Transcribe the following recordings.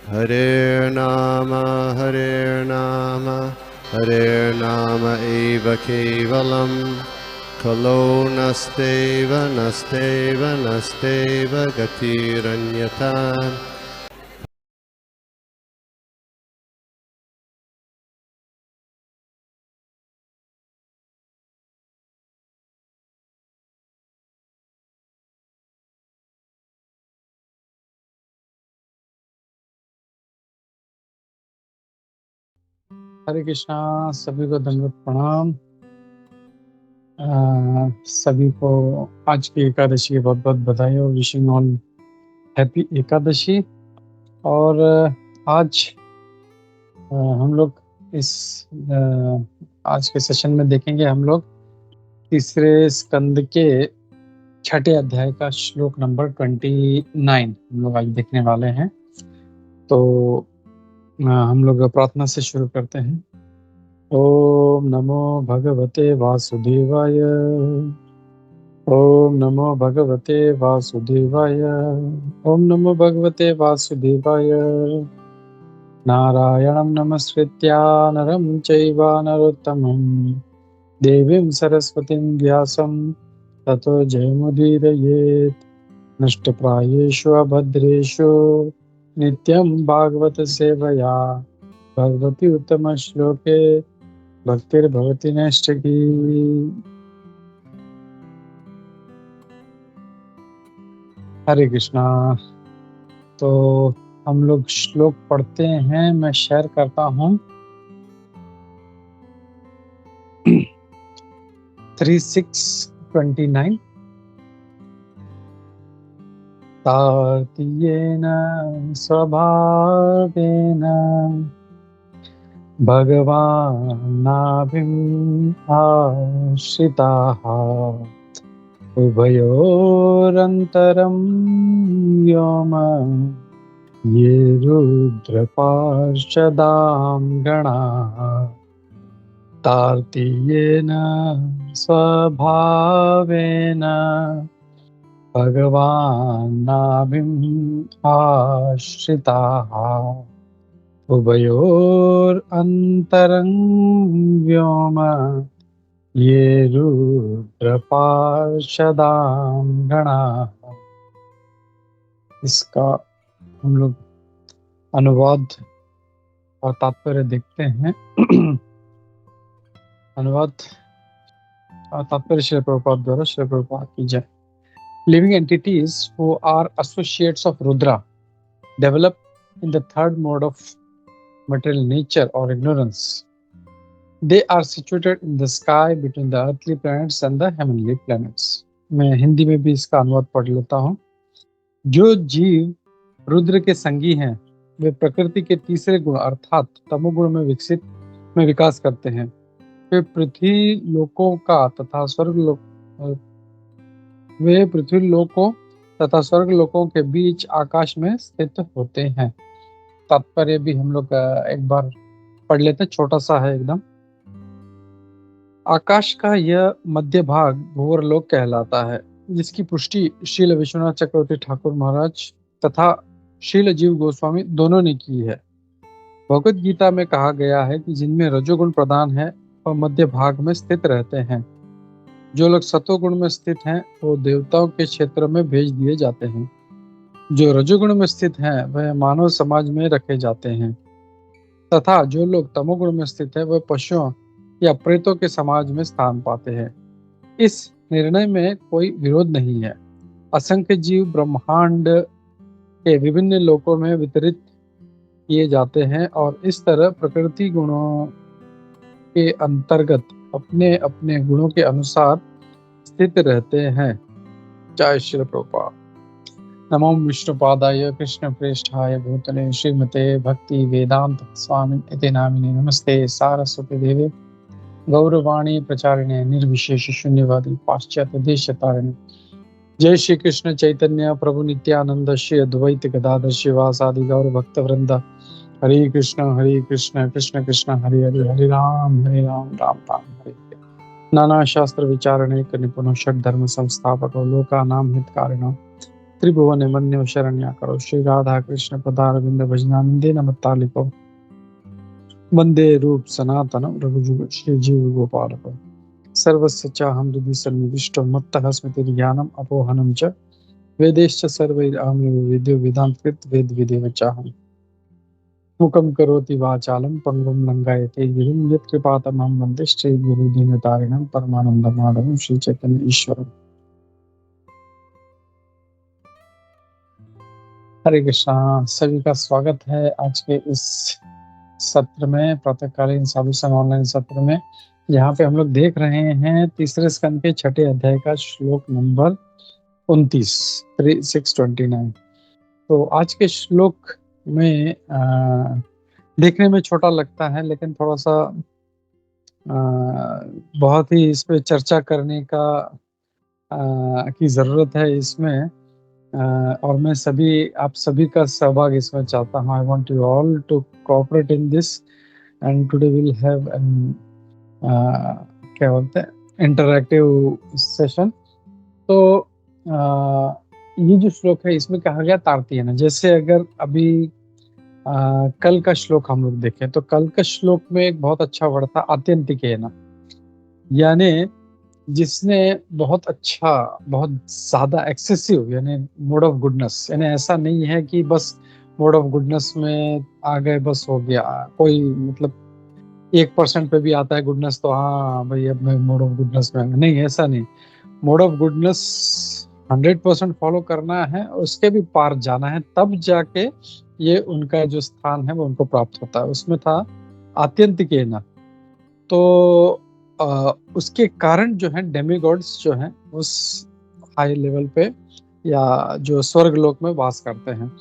Hare Nama Hare Nama eva kevalam Kalo nasteva nasteva nasteva gatiranyata. हरे कृष्णा। सभी को दंडवत प्रणाम। सभी को आज की एकादशी की बहुत बहुत बधाई और विशिंग ऑल हैप्पी एकादशी। और आज हम लोग इस आज के सेशन में देखेंगे हम लोग तीसरे स्कंद के छठे अध्याय का श्लोक नंबर 29 हम लोग आज देखने वाले हैं। तो हम लोग प्रार्थना से शुरू करते हैं। ओम नमो भगवते वासुदेवाय। ओम नमो भगवते वासुदेवाय। ओम नमो भगवते वासुदेवाय। नारायणं नमस्कृत्य नरं चैव नरोत्तमं देवीं सरस्वतीं व्यासं ततो जयमुदीरयेत्। नष्टप्रायेषु अभद्रेषु नित्यं भागवत सेवया भगवती उत्तमश्लोके भक्तिर्भवति नैष्ठिकी। हरे कृष्णा। तो हम लोग श्लोक पढ़ते हैं, मैं शेयर करता हूँ। 3629 तार्तियेन स्वभावेन भगवानाभिम् आश्रिताः उभयोरन्तरं व्योम ये रुद्रपार्षदां गणाः तार्तियेन स्वभावेन भगवानाभिम् आश्रिताः उभयोरन्तरं व्योम ये रुद्रपार्षदां गणाः। इसका हम लोग अनुवाद और तात्पर्य देखते हैं। अनुवाद और तात्पर्य श्री प्रभुपाद द्वारा। श्री प्रभुपाद की जय। Living entities who are associates of Rudra develop in the third mode of material nature or ignorance. They are situated in the sky between the earthly planets and the heavenly planets. मैं हिंदी में भी इसका अनुवाद पढ़ लेता हूँ। जो जीव रुद्र के संगी हैं वे प्रकृति के तीसरे गुण अर्थात तमोगुण में विकास करते हैं। वे पृथ्वी लोकों तथा स्वर्ग लोकों के बीच आकाश में स्थित होते हैं। तात्पर्य भी हम लोग एक बार पढ़ लेते हैं, छोटा सा है एकदम। आकाश का यह मध्य भाग भूवरलोक कहलाता है, जिसकी पुष्टि श्रील विश्वनाथ चक्रवर्ती ठाकुर महाराज तथा श्रील जीव गोस्वामी दोनों ने की है। भगवद गीता में कहा गया है कि जिनमें रजोगुण प्रधान है वह मध्य भाग में स्थित रहते हैं। जो लोग सतोगुण में स्थित हैं वो देवताओं के क्षेत्र में भेज दिए जाते हैं। जो रजोगुण में स्थित हैं वह मानव समाज में रखे जाते हैं तथा जो लोग तमोगुण में स्थित हैं वह पशुओं या प्रेतों के समाज में स्थान पाते हैं। इस निर्णय में कोई विरोध नहीं है। असंख्य जीव ब्रह्मांड के विभिन्न लोकों में वितरित किए जाते हैं और इस तरह प्रकृति गुणों के अंतर्गत अपने अपने गुणों के अनुसार स्थित रहते हैं। जय श्री प्रभुपाद। नमो विष्णुपादाय कृष्ण प्रेष्ठाय भूतले श्रीमते भक्ति वेदांत स्वामी इति नामिने नमस्ते सारस्वती देवे गौरवाणी प्रचारिणे निर्विशेष शून्यवादी पाश्चात्य देशतारिणे। जय श्री कृष्ण चैतन्य प्रभु नित्यानंद श्री अद्वैत गदाधर शिवासादि गौर भक्त वृंद। हरे कृष्ण कृष्ण कृष्ण हरे हरे हरे राम राम राम हरे हरे। नाना शास्त्र विचारणे निपुण षड धर्म संस्थापक लोका नाम हितकारिण त्रिभुवन मन्यो शरण्या करो श्री राधा कृष्ण पदारविंद भजनानंदे नमतालिको वंदे रूप सनातनम रघुजुग श्री जीव गोपालको सर्वस्य चाहं हृदि सन्निविष्टो मत्तः स्मृतिर्ज्ञानम् अपोहनं च वेदैश्च सर्वैरहमेव वेद्यो वेदान्तकृत वेद विदेव चाहम् मुखं करोति वाचालं पंगुं लंघयते गिरिं यत्कृपातमहं वन्दे श्रीगुरुदीनतारिणं परमानन्दमाधवं श्री चैतन्य ईश्वरम्। हरे कृष्णा, सभी का स्वागत है आज के इस सत्र में, प्रातःकालीन साधु संग ऑनलाइन सत्र में, जहाँ पे हम लोग देख रहे हैं तीसरे स्कंद के छठे अध्याय का श्लोक नंबर 29 629। तो आज के श्लोक में देखने में छोटा लगता है, लेकिन थोड़ा सा बहुत ही इस पे चर्चा करने का की जरूरत है इसमें। और मैं आप सभी का सहभाग इसमें चाहता हूँ। I want you all to cooperate in this and today will have an क्या बोलते हैं इंटरैक्टिव सेशन। तो ये जो श्लोक है इसमें कहा गया तारतीय ना, जैसे अगर अभी कल का श्लोक हम लोग देखें तो कल का श्लोक में एक बहुत अच्छा वर्ड था आत्यंतिकेन, यानी जिसने बहुत अच्छा, बहुत ज्यादा एक्सेसिव, यानी मोड ऑफ गुडनेस, यानी ऐसा नहीं है कि बस मोड ऑफ गुडनेस में आ गए बस हो गया, कोई मतलब 1% पे भी आता है गुडनेस तो हाँ भाई अब मैं मोड ऑफ गुडनेस में, नहीं ऐसा नहीं। मोड ऑफ गुडनेस 100% फॉलो करना है, उसके भी पार जाना है, तब जाके ये उनका जो स्थान है वो उनको प्राप्त होता है। उसमें था आत्यंतिकेन, तो उसके कारण जो है डेमीगॉड्स जो हैं उस हाई लेवल पे या जो स्वर्ग लोक में वास करते हैं।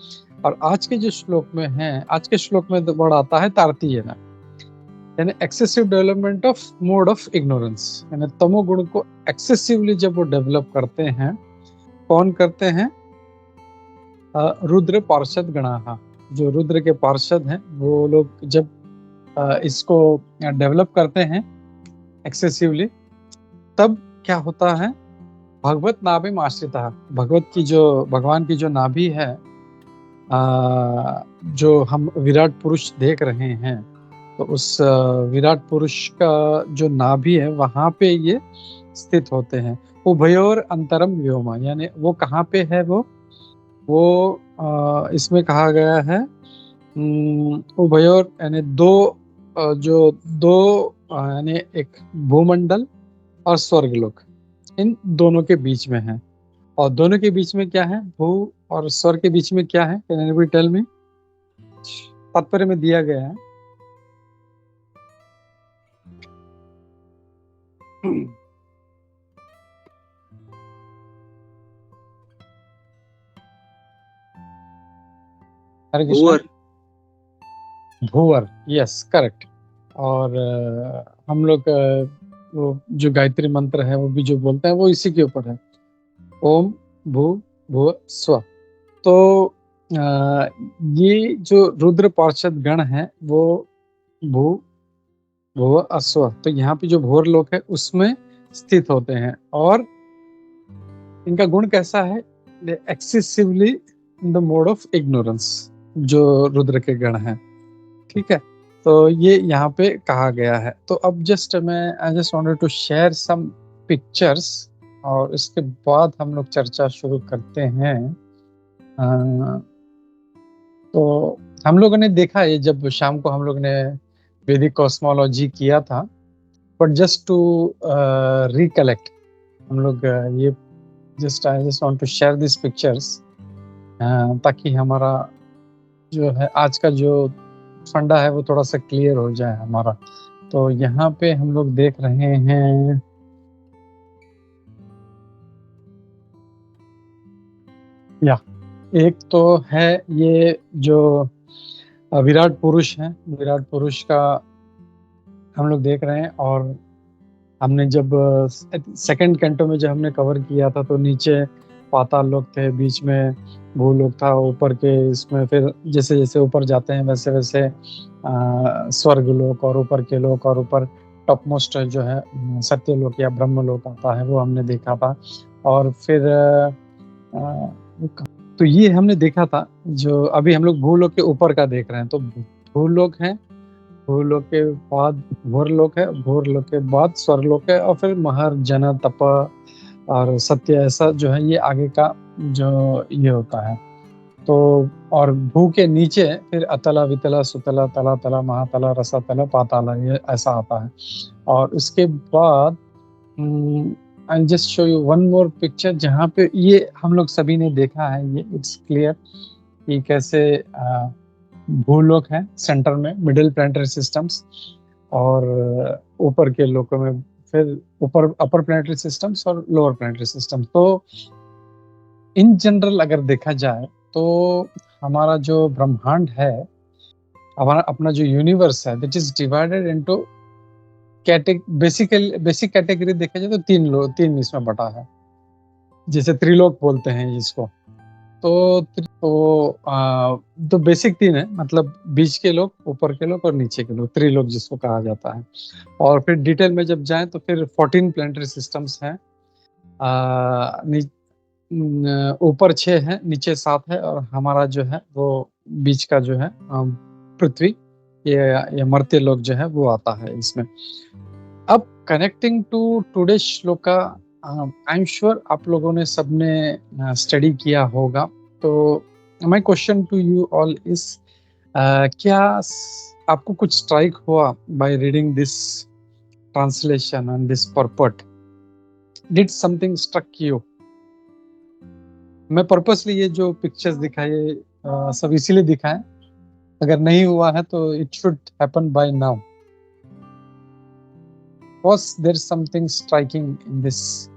और आज के जो श्लोक में है, आज के श्लोक में वर्ड आता है तारतीयेन, यानी excessive development of mode of ignorance, यानी तमोगुण को एक्सेसिवली जब वो डेवलप करते हैं, कौन करते हैं? रुद्र पार्षद गणाः, जो रुद्र के पार्षद हैं वो लोग जब इसको डेवलप करते हैं एक्सेसिवली, तब क्या होता है? भगवत नाभिम आश्रितः, भगवान की जो नाभि है, जो हम विराट पुरुष देख रहे हैं, तो उस विराट पुरुष का जो नाभि है वहां पे ये स्थित होते हैं। उभयोर अंतरम व्योमा, यानी वो कहाँ पे है? वो इसमें कहा गया है उभयोर, यानी दो यानी एक भूमंडल और स्वर्गलोक, इन दोनों के बीच में है। और दोनों के बीच में क्या है? भू और स्वर्ग के बीच में क्या है? Can anybody tell me? तात्पर्य में दिया गया है। भूवर, यस करेक्ट। और हम लोग वो जो गायत्री मंत्र है वो भी जो बोलते हैं वो इसी के ऊपर है, ओम भू भुव स्व। तो ये जो रुद्र पार्षद गण है वो भू भुव अस्व, तो यहाँ पे जो भोर लोक है उसमें स्थित होते हैं। और इनका गुण कैसा है? Excessively in the mode of ignorance, जो रुद्र के गण हैं। ठीक है, तो ये यहाँ पे कहा गया है। तो अब I just wanted to share some pictures, और इसके बाद हम लोग चर्चा शुरू करते हैं। तो हम लोगों ने देखा ये जब शाम को हम लोग ने वैदिक कॉस्मोलॉजी किया था, बट जस्ट टू रिकलेक्ट, हम लोग ये I just want to share this pictures, ताकि हमारा जो है आज का जो फंडा है वो थोड़ा सा क्लियर हो जाए हमारा। तो यहाँ पे हम लोग देख रहे हैं एक तो है ये जो विराट पुरुष है, विराट पुरुष का हम लोग देख रहे हैं। और हमने जब सेकंड कैंटो में जब हमने कवर किया था तो नीचे पाताल लोक थे, बीच में भूलोक था, ऊपर के इसमें फिर जैसे जैसे ऊपर जाते हैं वैसे वैसे स्वर्ग लोक और ऊपर के लोक, और ऊपर टॉप मोस्ट जो है सत्यलोक या ब्रह्म लोक आता है, वो हमने देखा था। और फिर तो ये हमने देखा था, जो अभी हम लोग भूलोक के ऊपर का देख रहे हैं। तो भूलोक है, भूलोक के बाद भूरलोक है, भूरलोक के बाद स्वर्गलोक है, और फिर महर, जन, तप और सत्य, ऐसा जो है ये आगे का जो ये होता है। तो और भू के नीचे फिर अतला, वितला, सुतला, तला, तला, महातला, रसातला, पाताला, ये ऐसा आता है। और उसके बाद I just show you one more picture, जहाँ पे ये हम लोग सभी ने देखा है, ये इट्स क्लियर कि कैसे भूलोक है सेंटर में, मिडिल प्लानिटरी सिस्टम्स, और ऊपर के लोकों में फिर ऊपर अपर प्लानिटरी सिस्टम्स और लोअर प्लानिटरी सिस्टम्स। तो इन जनरल अगर देखा जाए तो हमारा जो ब्रह्मांड है, हमारा अपना जो यूनिवर्स है, that is divided into basic category देखा जाए तो तीन इसमें बटा है, जैसे त्रिलोक बोलते हैं जिसको। तो बेसिक तीन है, मतलब बीच के लोग, ऊपर के लोग और नीचे के लोग, त्रिलोक जिसको कहा जाता है। और फिर डिटेल में जब जाएं तो फिर 14 प्लानिटरी सिस्टम्स हैं। ऊपर 6 है, नीचे 7 है, और हमारा जो है वो बीच का जो है पृथ्वी, ये मर्त्य लोक जो है वो आता है इसमें। अब connecting to today shloka, I am sure आप लोगों ने सबने स्टडी किया होगा। तो my question to you all is, क्या आपको कुछ स्ट्राइक हुआ by reading this translation and this purport? Did something struck you? मैं पर्पसली ये जो पिक्चर्स दिखाए सब इसीलिए दिखाए, अगर नहीं हुआ है तो it should happen by now. Was there something striking in this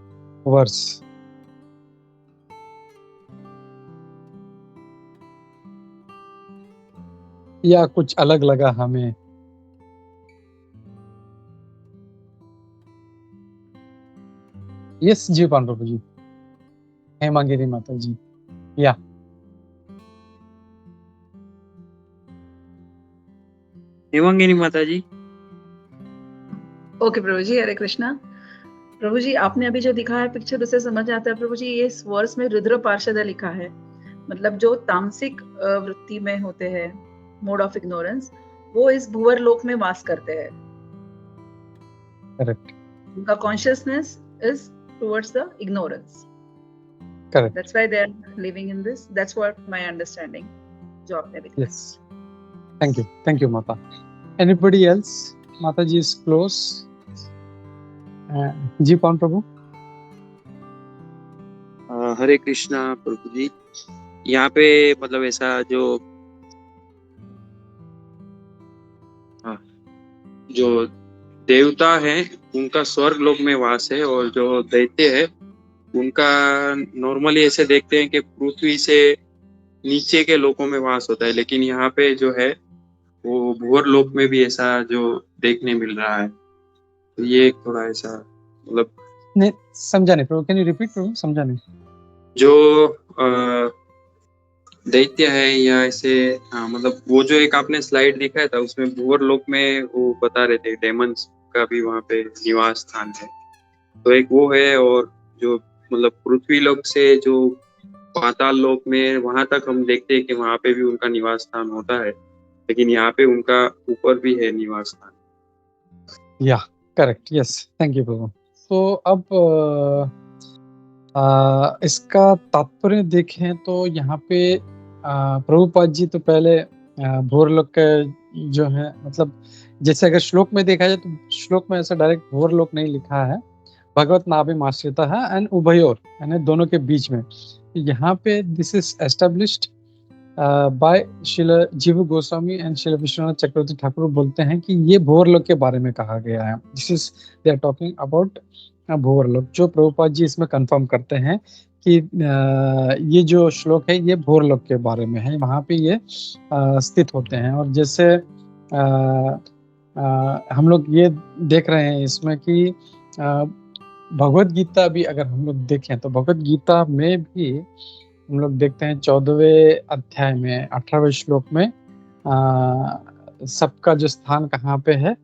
verse? या कुछ अलग लगा हमें? यस जी पान प्रभु जी, हेमांगिनी माता जी, या हेमांगिनी माता जी। ओके प्रभु जी, हरे कृष्णा। प्रभु जी, आपने अभी जो दिखा है पिक्चर, उससे समझ आता है प्रभु जी, ये इस वर्स में रुद्र पार्षद लिखा है, मतलब जो तामसिक वृत्ति में होते हैं, मोड ऑफ इग्नोरेंस, वो इस भूवर लोक में वास करते हैं। करेक्ट। उनका consciousness is towards the ignorance. Correct. That's why they are living in this. That's what my understanding जो आपने दिखाया। यस, थैंक यू माता। Anybody else? माता जी इज क्लोज। जी पान प्रभु। हरे कृष्णा प्रभु जी। यहाँ पे मतलब ऐसा जो देवता है उनका स्वर्ग लोक में वास है, और जो दैत्य है उनका नॉर्मली ऐसे देखते हैं कि पृथ्वी से नीचे के लोकों में वास होता है, लेकिन यहाँ पे जो है वो भूवर लोक में भी ऐसा जो देखने मिल रहा है। तो ये थोड़ा ऐसा मतलब नहीं समझा नहीं प्रभु, कैन यू रिपीट प्रभु? समझा नहीं। जो दैत्य है या ऐसे, मतलब वो जो एक आपने स्लाइड दिखाया था उसमें भूवर लोक में वो बता रहे थे डेमंस का भी वहाँ पे निवास स्थान है। तो एक वो है, और जो मतलब पृथ्वी लोक से जो पाताल लोक में वहां तक हम देखते हैं कि वहां पे भी उनका निवास स्थान होता है, लेकिन यहाँ पे उनका ऊपर भी है निवास स्थान। या करेक्ट, यस, थैंक यू प्रभु। तो अब इसका तात्पर्य देखें तो यहाँ पे प्रभुपाद जी तो पहले भूरलोक के जो है, मतलब जैसे अगर श्लोक में देखा जाए तो श्लोक में ऐसा डायरेक्ट भूरलोक नहीं लिखा है, भगवत नाभिम आश्रिता है एंड उभयोर, यानी दोनों के बीच में। यहाँ पे this is established by Srila जीव गोस्वामी एंड श्रील विश्वनाथ चक्रवर्ती ठाकुर बोलते हैं कि ये भूरलोक के बारे में कहा गया है। This is they are talking about Bhurloka, जो प्रभुपाद जी इसमें कंफर्म करते हैं कि ये जो श्लोक है ये भूरलोक के बारे में है, वहाँ पे ये स्थित होते हैं। और जैसे हम लोग ये देख रहे हैं इसमें कि भगवत गीता भी अगर हम लोग देखें तो भगवत गीता में भी हम लोग देखते हैं 14वें अध्याय में 18वें श्लोक में सबका जो स्थान कहाँ पे है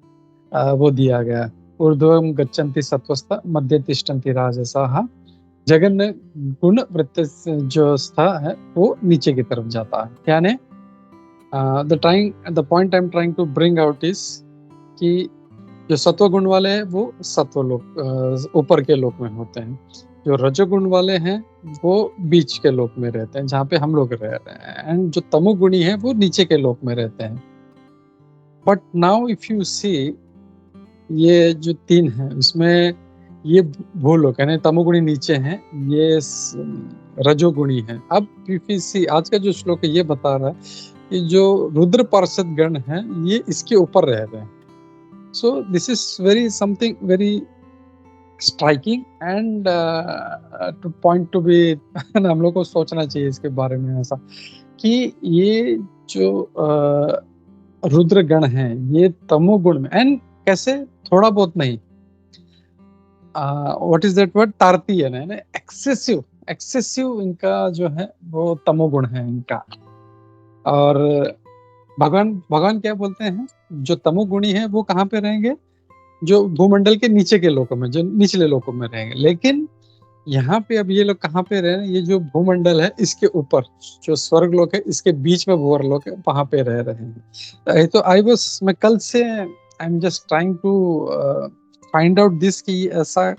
वो दिया गया। ऊर्ध्वं गच्छन्ति सत्वस्था मध्य तिष्ठन्ति राजसाः जगन्य गुण वृत्ति जो स्था है वो नीचे की तरफ जाता है। यानी the point I am trying to bring out is कि जो सत्व गुण वाले हैं वो सत्व लोक ऊपर के लोक में होते हैं, जो रजोगुण वाले हैं वो बीच के लोक में रहते हैं जहाँ पे हम लोग रह रहे हैं, एंड जो तमोगुणी है वो नीचे के लोक में रहते हैं। But now if you see ये जो तीन है उसमें ये भूलोक यानी तमोगुणी नीचे हैं, ये रजोगुणी है। अब इफ यू सी आज का जो श्लोक है ये बता रहा है कि जो रुद्र पार्षद गण है ये इसके ऊपर रह रहे हैं। So this is something very striking and to point to be हम लोग को सोचना चाहिए इसके बारे में ऐसा कि ये जो रुद्र गण है ये तमोगुण में, एंड कैसे थोड़ा बहुत नहीं, व्हाट इज दैट वर्ड, तारतीय है, एक्सेसिव इनका जो है वो तमोगुण है इनका। और भगवान क्या बोलते हैं, जो तमोगुणी है वो कहाँ पे रहेंगे, जो भूमंडल के नीचे के लोकों में, जो निचले लोकों में रहेंगे। लेकिन यहाँ पे अब ये लोग कहाँ पे रह रहे हैं, ये जो भूमंडल है इसके ऊपर जो स्वर्ग लोक है इसके बीच में भूवर लोक है वहां पे रह रहे हैं। तो मैं कल से I am just trying to find out this कि ऐसा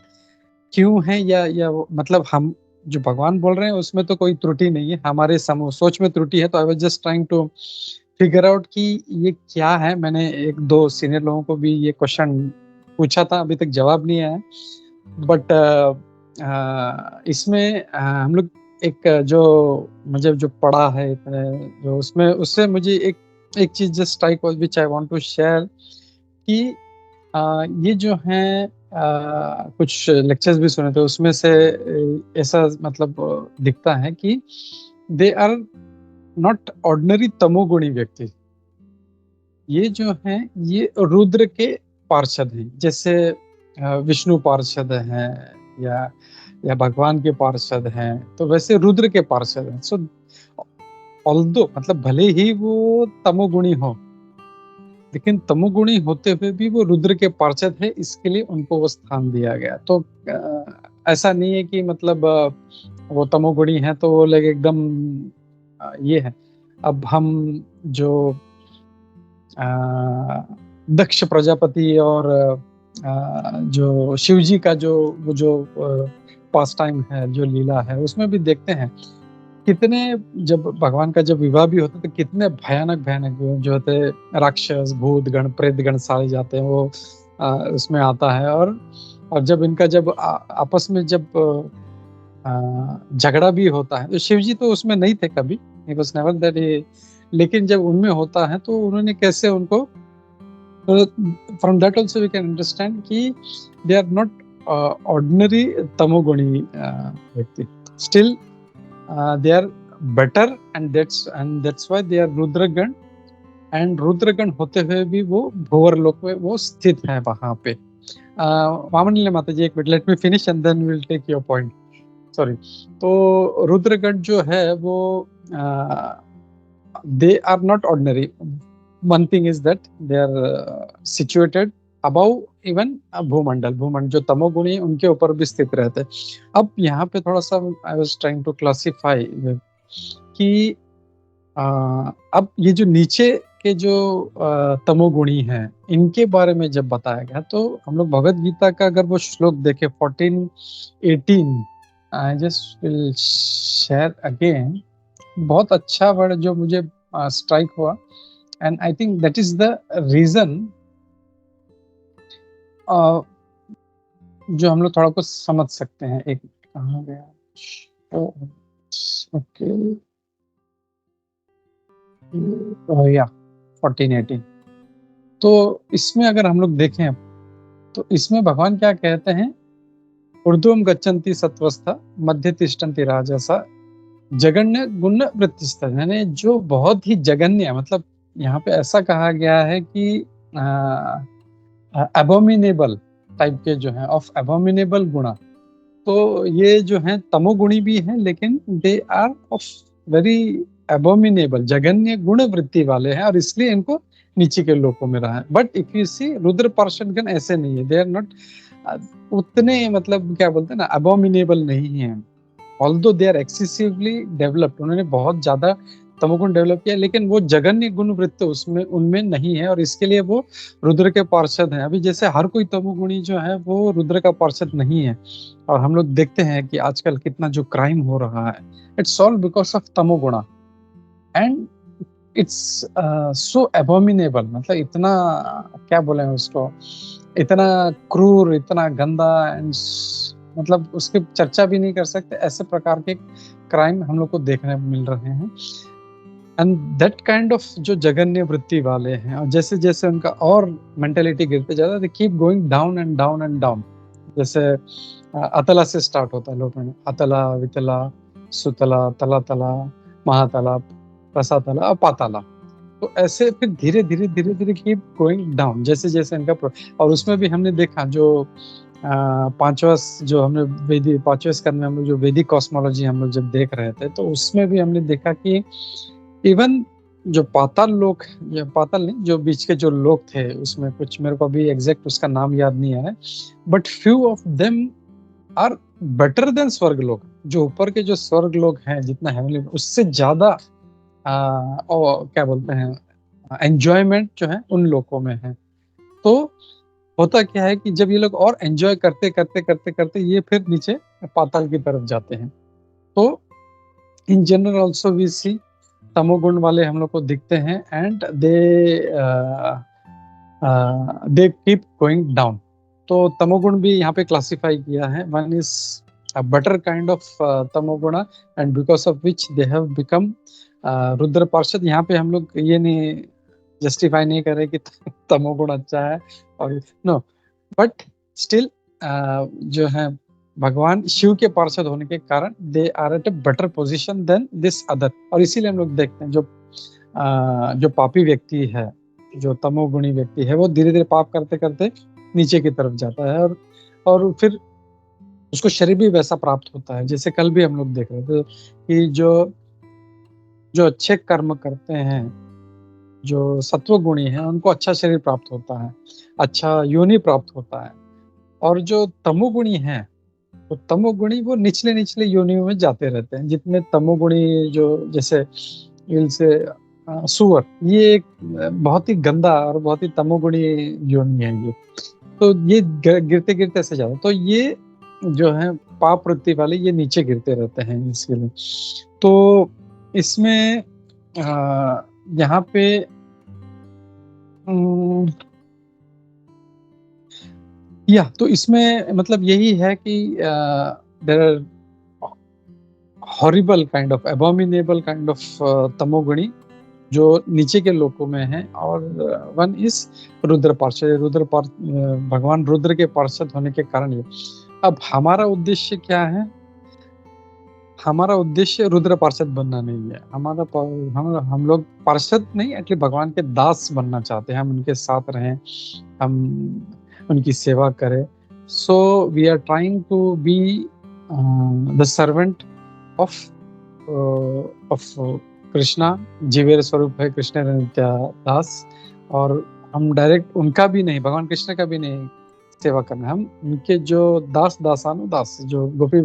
क्यों है, या मतलब हम जो भगवान बोल रहे हैं उसमें तो कोई त्रुटि नहीं है, हमारे सोच में त्रुटि है। तो I was just trying to figure out कि ये क्या है। मैंने एक दो सीनियर लोगों को भी ये क्वेश्चन पूछा था, अभी तक जवाब नहीं आया। बट इसमें हम लोग एक जो मुझे जो पढ़ा है जो उससे मुझे एक चीज just strike which I want to share कि ये जो है कुछ लेक्चर्स भी सुने थे उसमें से ऐसा मतलब दिखता है कि दे आर नॉट ऑर्डिनरी तमोगुणी व्यक्ति। ये जो है ये रुद्र के पार्षद हैं, जैसे विष्णु पार्षद हैं या भगवान के पार्षद हैं, तो वैसे रुद्र के पार्षद हैं। सो ऑल्दो मतलब भले ही वो तमोगुणी हो, लेकिन तमोगुणी होते हुए भी वो रुद्र के पार्षद है, इसके लिए उनको वो स्थान दिया गया। तो ऐसा नहीं है कि मतलब वो तमोगुणी है तो वो लोग एकदम ये है। अब हम जो दक्ष प्रजापति और जो शिवजी का जो पास टाइम है, जो लीला है, उसमें भी देखते हैं कितने, जब भगवान का जब विवाह भी होता है तो कितने भयानक जो होते राक्षस, भूत गण, प्रेत गण सारे जाते हैं, वो उसमें आता है। और जब इनका जब आपस में जब झगड़ा भी होता है, तो शिवजी तो उसमें नहीं थे कभी, लेकिन जब उनमें होता है तो उन्होंने कैसे उनको, from that also we can understand कि दे आर नॉट ऑर्डिनरी तमोगुणी व्यक्ति, still they are better and that's why they are Rudragana. And Rudragana होते हुए भी वो भूवर लोक में वो स्थित है वहां पे। वामन माता जी एक minute, let me finish and then will take your point, sorry. तो रुद्रगण जो है वो they are not ordinary. One thing is that they are situated above even भूमंडल जो तमोगुणी उनके ऊपर भी स्थित रहते हैं। अब यहाँ पे थोड़ा सा I was trying to classify कि अब ये जो नीचे के जो तमोगुणी हैं इनके बारे में जब बताया गया, तो हम लोग भगवद गीता का अगर वो श्लोक देखें 14-18, I just will share again, बहुत अच्छा वर्ड जो मुझे स्ट्राइक हुआ, and I think that is the reason जो हम लोग थोड़ा कुछ समझ सकते हैं। एक कहाँ गया, ओके, या 14-18। तो इसमें अगर हम लोग देखें तो इसमें भगवान क्या कहते हैं, ऊर्ध्वम गच्छन्ति सत्वस्था मध्य तिष्ठन्ति राजसा जगन्य गुण वृत्तिस्था, यानी जो बहुत ही जगन्य, मतलब यहाँ पे ऐसा कहा गया है कि एबोमिनेबल टाइप के जो है, ऑफ एबोमिनेबल गुणा। तो ये जो है तमोगुणी भी हैं, लेकिन they are of very abominable, जघन्य गुण वृत्ति वाले हैं, और इसलिए इनको नीचे के लोकों में रहा है। But if you see Rudra पार्षदगण ऐसे नहीं है, दे आर नॉट उतने मतलब क्या बोलते हैं ना, अबोमिनेबल नहीं है। Although they are excessively developed, उन्होंने बहुत ज्यादा तमोगुण डेवलप किया, लेकिन वो जघन्य गुण वृत्त उसमें उनमें नहीं है, और इसके लिए वो रुद्र के पार्षद हैं। अभी जैसे हर कोई तमोगुणी जो है वो रुद्र का पार्षद नहीं है, और हम लोग देखते हैं कि आजकल कितना जो क्राइम हो रहा है, इट्स ऑल बिकॉज ऑफ तमोगुणा, एंड इट्स सो एबोमिनेबल, मतलब इतना क्या बोले उसको, इतना क्रूर, इतना गंदा, एंड मतलब उसकी चर्चा भी नहीं कर सकते। ऐसे प्रकार के क्राइम हम लोग को देखने को मिल रहे हैं, एंड दैट काइंड ऑफ जो जघन्य वृत्ति वाले हैं, और जैसे जैसे उनका और मेंटेलिटी गिरते जाता है, they keep going down and down and down. जैसे अतला से स्टार्ट होता है लोक में, अतला, वितला, सुतला, तला तला, महातला, रसातला और पाताला। तो ऐसे फिर धीरे धीरे धीरे धीरे कीप गोइंग डाउन, जैसे जैसे इनका और उसमें भी हमने देखा जो पांचवा जो हमने वैदिक पांचवें स्कंद में हम लोग जो वैदिक कॉस्मोलॉजी हम लोग जब देख रहे थे, तो उसमें भी हमने देखा कि इवन जो पाताल लोक, या पाताल नहीं, जो बीच के जो लोग थे, उसमें कुछ मेरे को अभी एग्जैक्ट उसका नाम याद नहीं आ रहा है, but few of them are better than स्वर्ग लोक। जो ऊपर के जो स्वर्ग लोग हैं, जितना हेवनली, उससे ज्यादा और क्या बोलते हैं, एंजॉयमेंट जो है उन लोगों में है। तो होता क्या है कि जब ये लोग और एंजॉय करते करते करते करते ये फिर नीचे पाताल की तरफ जाते हैं। तो इन जनरल ऑल्सो वी सी तमोगुण वाले हम लोग को दिखते हैं, and they keep going down. तो तमोगुण भी यहाँ पे क्लासिफाई किया है, one is a better kind of tamoguna, and because of which they have become Rudra पार्षद। यहाँ पे हम लोग ये नहीं जस्टिफाई नहीं कर रहे कि तमोगुण अच्छा है, और नो, बट स्टिल जो है भगवान शिव के पार्षद होने के कारण they are at a better position than this other. और इसीलिए हम लोग देखते हैं जो पापी व्यक्ति है, जो तमोगुणी व्यक्ति है, वो धीरे धीरे पाप करते करते नीचे की तरफ जाता है, और फिर उसको शरीर भी वैसा प्राप्त होता है। जैसे कल भी हम लोग देख रहे थे कि जो अच्छे कर्म करते हैं, जो सत्वगुणी हैं, उनको अच्छा शरीर प्राप्त होता है, अच्छा योनि प्राप्त होता है। और जो तमोगुणी हैं, तो तमोगुणी वो निचले निचले योनियों में जाते रहते हैं। जितने तमोगुणी जो जैसे सुअर, ये एक बहुत ही गंदा और बहुत ही तमोगुणी योनि है ये। तो ये गिरते गिरते ऐसे जाते, तो ये जो है पाप वृत्ति वाले, ये नीचे गिरते रहते हैं इसके लिए। तो इसमें यहाँ पे तो इसमें मतलब यही है कि there are horrible kind of abominable kind of तमोगुणी जो नीचे के लोकों में है, और वन इज रुद्र पार्षद, भगवान रुद्र के पार्षद होने के कारण ये। अब हमारा उद्देश्य क्या है? हमारा उद्देश्य रुद्र पार्षद बनना नहीं है। हम लोग पार्षद नहीं, एटलीस्ट भगवान के दास बनना चाहते हैं। हम उनके साथ रहें, हम उनकी सेवा करें। So we are trying to be the servant of Krishna. जीवेर स्वरूप है कृष्ण नित्यादास, और हम डायरेक्ट उनका भी नहीं, भगवान कृष्ण का भी नहीं सेवा करना। हम उनके जो दास जो गोपी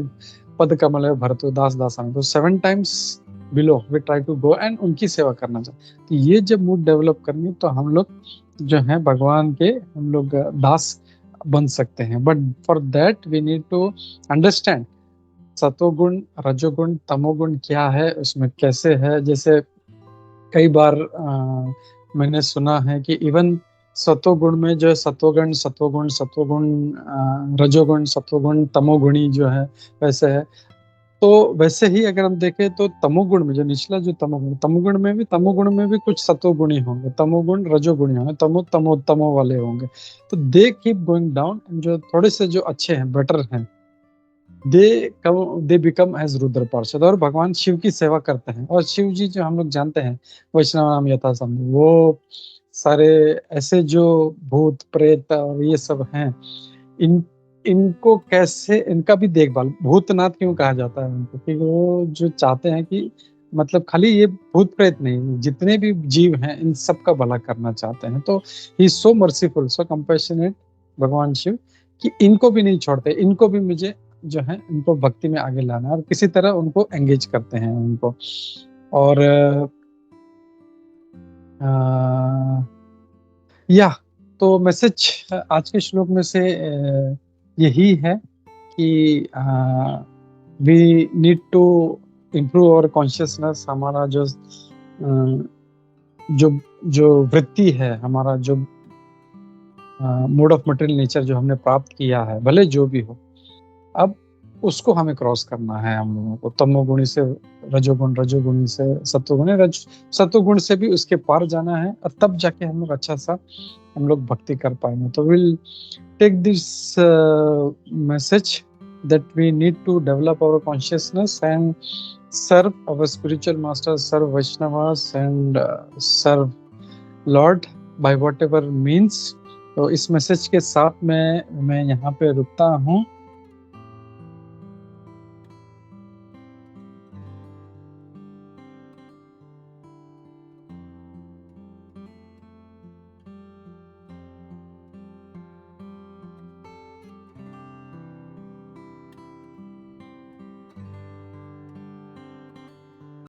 पद कमल है भरतो दासानु, तो 7 times below we try to go and उनकी सेवा करना चाहते। तो ये जब मूड डेवलप करनी, तो हम लोग जो है भगवान के हम लोग दास बन सकते हैं। But for that we need to understand सतोगुण, रजोगुण, तमोगुण क्या है, उसमें कैसे है। जैसे कई बार मैंने सुना है कि इवन सतोगुण में जो है सत्वगुण, रजोगुण, सत्वगुण, तमोगुणी जो है वैसे है। तो वैसे ही अगर हम देखें तो तमोगुण में जो निचला जो तमोगुण में भी कुछ सत्वगुणी होंगे, तमोगुण रजोगुणी होंगे, तमो वाले होंगे। तो दे कीप गोइंग डाउन। जो थोड़े से जो अच्छे हैं, बेटर हैं, दे बिकम एज रुद्र पार्षद, और भगवान शिव की सेवा करते हैं। और शिव जी जो हम लोग जानते हैं, वैष्णव नाम यथा संभव, वो सारे ऐसे जो भूत प्रेत और ये सब हैं, इनको कैसे, इनका भी देखभाल, भूतनाथ क्यों कहा जाता है उनको? क्योंकि वो जो चाहते हैं कि मतलब खाली ये भूत प्रेत नहीं, जितने भी जीव हैं इन सब का भला करना चाहते हैं। तो he is so merciful, so compassionate भगवान शिव, कि इनको भी नहीं छोड़ते, इनको भी मुझे जो है इनको भक्ति में आगे लाना है और किसी तरह उनको एंगेज करते हैं उनको। और या तो मैसेज आज के श्लोक में से यही है कि we need to improve our consciousness. हमारा जो जो वृत्ति है, हमारा जो मोड ऑफ मटेरियल नेचर जो हमने प्राप्त किया है, भले जो भी हो, अब उसको हमें क्रॉस करना है हम लोगों को। तमोगुणी से रजोगुण, रजोगुणी से सत्वगुण, सत्वगुण से भी उसके पार जाना है और तब जाके हम लोग अच्छा सा हम लोग भक्ति कर पाएंगे। तो will take this message that we need to develop our consciousness and serve our spiritual masters, serve Vaishnavas and serve Lord by whatever means। तो इस मैसेज के साथ मैं यहाँ पे रुकता हूँ।